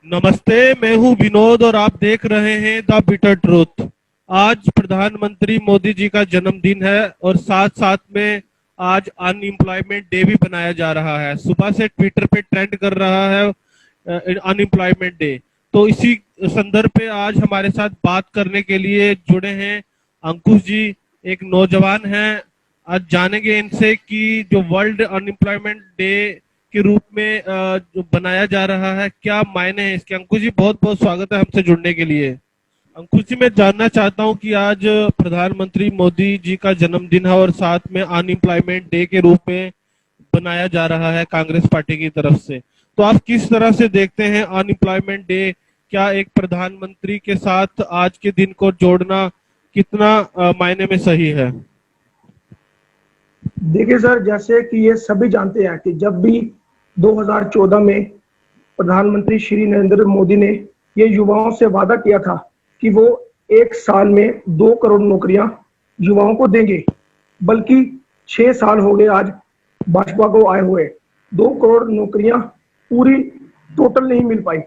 नमस्ते, मैं हूं विनोद और आप देख रहे हैं द बिटर ट्रूथ। आज प्रधानमंत्री मोदी जी का जन्मदिन है और साथ साथ में आज अनएम्प्लॉयमेंट डे भी बनाया जा रहा है। सुबह से ट्विटर पे ट्रेंड कर रहा है अनएम्प्लॉयमेंट डे। तो इसी संदर्भ पे आज हमारे साथ बात करने के लिए जुड़े हैं अंकुश जी, एक नौजवान हैं। आज जानेंगे इनसे कि जो वर्ल्ड अनएम्प्लॉयमेंट डे के रूप में जो बनाया जा रहा है, क्या मायने हैं इसके। अंकुश जी, बहुत बहुत स्वागत है हमसे जुड़ने के लिए। अंकुश जी, मैं जानना चाहता हूं कि आज प्रधानमंत्री मोदी जी का जन्मदिन है और साथ में अनएम्प्लॉयमेंट डे के रूप में बनाया जा रहा है कांग्रेस पार्टी की तरफ से। तो आप किस तरह से देखते हैं अनएम्प्लॉयमेंट डे? क्या एक प्रधानमंत्री के साथ आज के दिन को जोड़ना कितना मायने में सही है? देखिए सर, जैसे कि ये सभी जानते हैं कि जब भी 2014 में प्रधानमंत्री श्री नरेंद्र मोदी ने ये युवाओं से वादा किया था कि वो एक साल में 2 करोड़ नौकरियां युवाओं को देंगे, बल्कि 6 साल हो गए आज भाजपा को आए हुए। 2 करोड़ नौकरियां पूरी टोटल नहीं मिल पाई।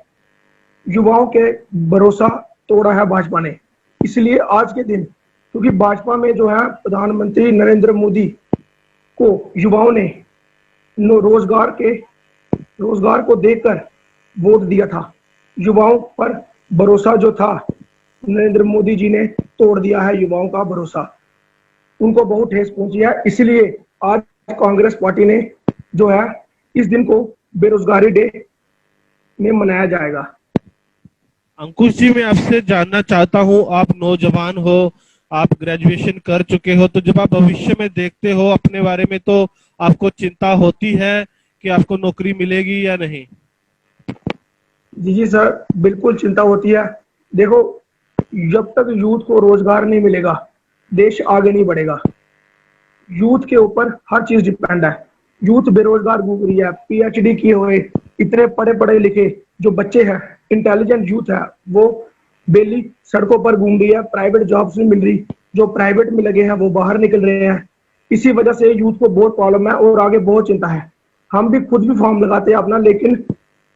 युवाओं के भरोसा तोड़ा है भाजपा ने। इसलिए आज के दिन, क्योंकि भाजपा में जो है प्रधानमंत्री नरेंद्र मोदी को युवाओं ने रोजगार को देकर वोट दिया था। युवाओं पर भरोसा जो था, नरेंद्र मोदी जी ने तोड़ दिया है युवाओं का भरोसा। उनको बहुत ठेस पहुंची है। इसलिए आज कांग्रेस पार्टी ने जो है इस दिन को बेरोजगारी डे में मनाया जाएगा। अंकुश जी, मैं आपसे जानना चाहता हूं, आप नौजवान हो, आप ग्रेजुएशन कर चुके हो, तो जब आप भविष्य में देखते हो अपने बारे में, तो आपको चिंता होती है कि आपको नौकरी मिलेगी या नहीं? जी जी सर, बिल्कुल चिंता होती है। देखो, जब तक यूथ को रोजगार नहीं मिलेगा, देश आगे नहीं बढ़ेगा। यूथ के ऊपर हर चीज डिपेंड है। यूथ बेरोजगार घूम रही है, पीएचडी किए हुए इतने पढ़े पढ़े लिखे जो बच्चे हैं, इंटेलिजेंट यूथ है, वो डेली सड़कों पर घूम रही है। प्राइवेट जॉब्स नहीं मिल रही, जो प्राइवेट में लगे हैं वो बाहर निकल रहे हैं। इसी वजह से यूथ को बहुत प्रॉब्लम है और आगे बहुत चिंता है। हम भी खुद भी फॉर्म लगाते हैं अपना, लेकिन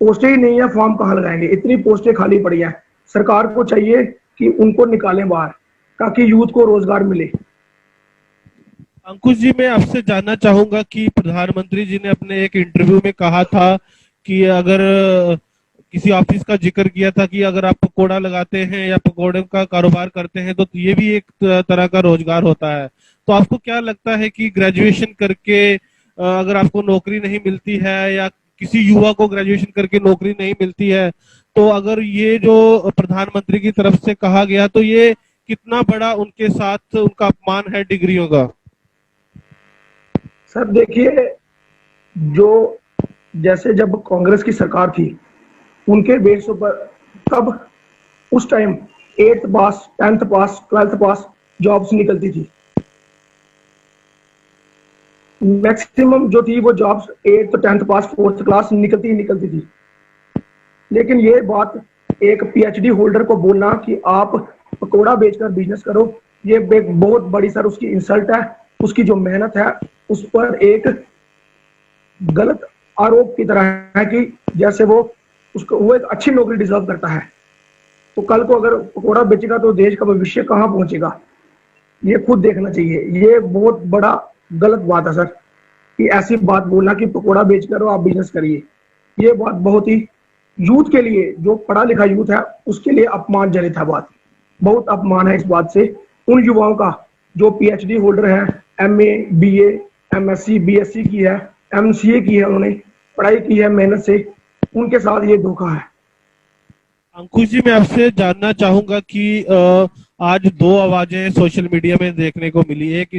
पोस्टें ही नहीं है। फॉर्म कहाँ लगाएंगे, इतनी पोस्टें खाली पड़ी है। सरकार को चाहिए कि उनको निकालें बाहर, ताकि यूथ को रोजगार मिले। अंकुश जी, मैं आपसे जानना चाहूंगा कि प्रधानमंत्री जी ने अपने एक इंटरव्यू में कहा था कि अगर किसी ऑफिस का जिक्र किया था कि अगर आप पकौड़ा लगाते हैं या पकौड़े का कारोबार करते हैं तो ये भी एक तरह का रोजगार होता है। तो आपको क्या लगता है कि ग्रेजुएशन करके अगर आपको नौकरी नहीं मिलती है, या किसी युवा को ग्रेजुएशन करके नौकरी नहीं मिलती है, तो अगर ये जो प्रधानमंत्री की तरफ से कहा गया, तो ये कितना बड़ा उनके साथ उनका अपमान है डिग्रियों का? सर देखिए, जो जैसे जब कांग्रेस की सरकार थी, उनके बेसों पर तब उस टाइम 8th पास, 10th पास, 12th पास जॉब्स निकलती थी। मैक्सिमम जो थी वो जॉब्स 8th 10th पास, 4th क्लास निकलती ही निकलती थी। लेकिन ये बात एक पीएचडी होल्डर को बोलना कि आप पकौड़ा बेचकर बिजनेस करो, ये एक बहुत बड़ी सर उसकी इंसल्ट है। उसकी जो मेहनत है उस पर एक गलत आरोप की तरह है कि जैसे वो एक अच्छी नौकरी डिजर्व करता है। तो कल को अगर पकौड़ा बेचेगा तो देश का भविष्य कहाँ पहुंचेगा, ये खुद देखना चाहिए। ये बहुत बड़ा गलत बात है सर, कि ऐसी बात बोलना कि पकौड़ा बेचकर आप बिजनेस करिए। ये बात बहुत ही यूथ के लिए, जो पढ़ा लिखा यूथ है, उसके लिए अपमानजनक है। बात बहुत अपमान है इस बात से उन युवाओं का जो पीएचडी होल्डर है, एमए, बीए, एमएससी, बीएससी की है, एमसीए की है, उन्होंने पढ़ाई की है मेहनत से, उनके साथ ये धोखा है। अंकुश जी, मैं आपसे जानना चाहूंगा कि आज दो आवाजें सोशल मीडिया में देखने को मिली। एक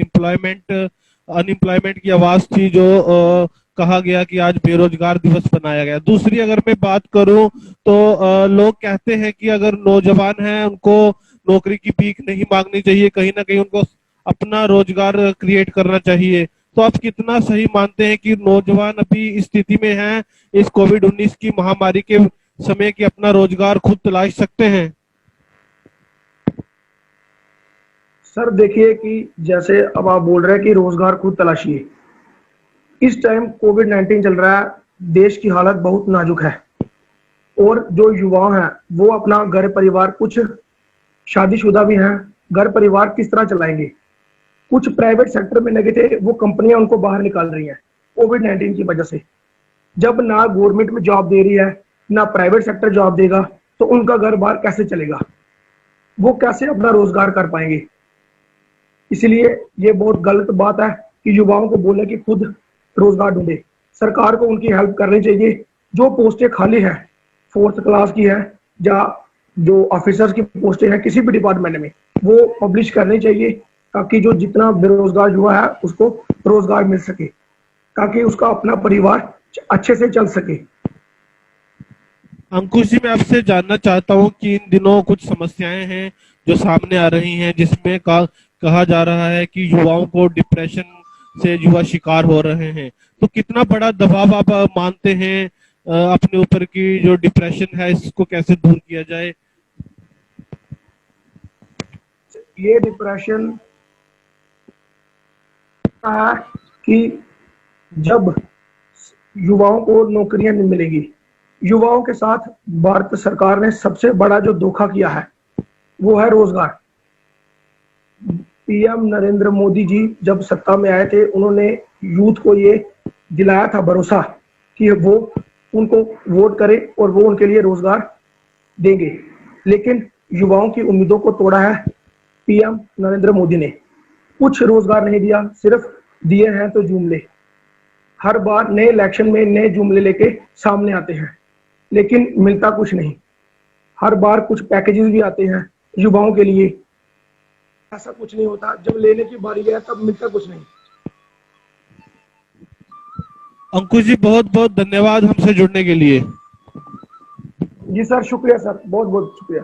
अनएम्प्लॉयमेंट की आवाज थी, जो कहा गया कि आज बेरोजगार दिवस बनाया गया। दूसरी अगर मैं बात करूं तो लोग कहते हैं कि अगर नौजवान हैं उनको नौकरी की भीख नहीं मांगनी चाहिए, कहीं ना कहीं उनको अपना रोजगार क्रिएट करना चाहिए। तो आप कितना सही मानते हैं कि नौजवान अभी इस स्थिति में हैं, इस कोविड-19 की महामारी के समय कि अपना रोजगार खुद तलाश सकते हैं? सर देखिए कि जैसे अब आप बोल रहे हैं कि रोजगार खुद तलाशिए, इस टाइम कोविड 19 चल रहा है, देश की हालत बहुत नाजुक है और जो युवा हैं वो अपना घर परिवार, कुछ शादीशुदा भी हैं, घर परिवार किस तरह चलाएंगे। कुछ प्राइवेट सेक्टर में लगे थे, वो कंपनियां उनको बाहर निकाल रही हैं कोविड-19 की वजह से। जब ना गवर्नमेंट में जॉब दे रही है, ना प्राइवेट सेक्टर जॉब देगा, तो उनका घर बार कैसे चलेगा, वो कैसे अपना रोजगार कर पाएंगे। इसलिए ये बहुत गलत बात है कि युवाओं को बोले कि खुद रोजगार ढूंढे। सरकार को उनकी हेल्प करनी चाहिए। जो पोस्टें खाली है 4th क्लास की है या जो ऑफिसर्स की पोस्टें हैं किसी भी डिपार्टमेंट में, वो पब्लिश करनी चाहिए, ताकि जो जितना बेरोजगार युवा है उसको रोजगार मिल सके, ताकि उसका अपना परिवार अच्छे से चल सके। अंकुश जी, मैं आपसे जानना चाहता हूं कि इन दिनों कुछ समस्याएं हैं जो सामने आ रही हैं, जिसमें कहा जा रहा है कि युवाओं को डिप्रेशन से युवा शिकार हो रहे हैं। तो कितना बड़ा दबाव आप मानते हैं अपने ऊपर की जो डिप्रेशन है इसको कैसे दूर किया जाए? ये डिप्रेशन है कि जब युवाओं को नौकरियां नहीं मिलेगी। युवाओं के साथ भारत सरकार ने सबसे बड़ा जो धोखा किया है वो है रोजगार। पीएम नरेंद्र मोदी जी जब सत्ता में आए थे, उन्होंने यूथ को ये दिलाया था भरोसा कि वो उनको वोट करे और वो उनके लिए रोजगार देंगे, लेकिन युवाओं की उम्मीदों को तोड़ा है पीएम नरेंद्र मोदी ने। कुछ रोजगार नहीं दिया, सिर्फ दिए हैं तो जुमले। हर बार नए इलेक्शन में नए जुमले लेके सामने आते हैं, लेकिन मिलता कुछ नहीं। हर बार कुछ पैकेजेस भी आते हैं युवाओं के लिए, ऐसा कुछ नहीं होता। जब लेने की बारी है तब मिलता कुछ नहीं। अंकुश जी, बहुत बहुत धन्यवाद हमसे जुड़ने के लिए। जी सर, शुक्रिया सर, बहुत बहुत शुक्रिया।